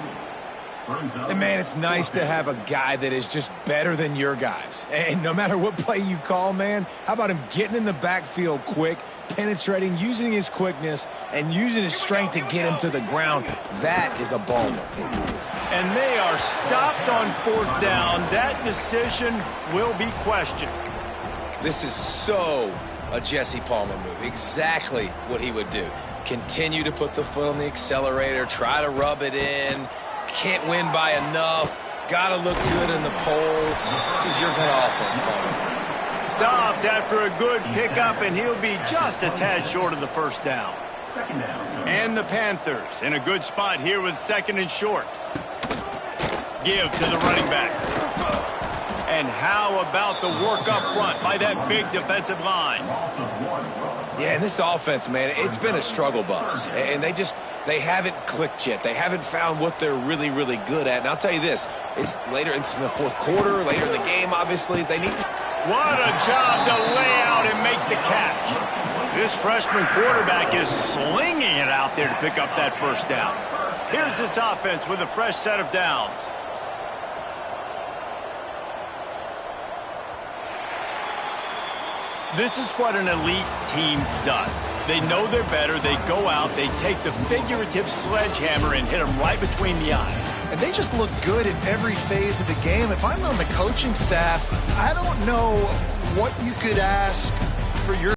And, man, it's nice to have a guy that is just better than your guys. And no matter what play you call, man, how about him getting in the backfield quick, penetrating, using his quickness, and using his strength to get him to the ground? That is a baller. And they are stopped on fourth down. That decision will be questioned. This is so a Jesse Palmer move. Exactly what he would do. Continue to put the foot on the accelerator, try to rub it in. Can't win by enough. got to look good in the polls. This is your kind of offense, Paul. Stopped after a good pickup, and he'll be just a tad short of the first down. Second down. And the Panthers in a good spot here with 2nd and short. Give to the running back. And how about the work up front by that big defensive line? Yeah, and this offense, man, it's been a struggle bus. And they haven't clicked yet. They haven't found what they're really, really good at. And I'll tell you this, it's later in the fourth quarter, later in the game, obviously. They need to... What a job to lay out and make the catch. This freshman quarterback is slinging it out there to pick up that first down. Here's this offense with a fresh set of downs. This is what an elite team does. They know they're better. They go out. They take the figurative sledgehammer and hit them right between the eyes. And they just look good in every phase of the game. If I'm on the coaching staff, I don't know what you could ask for your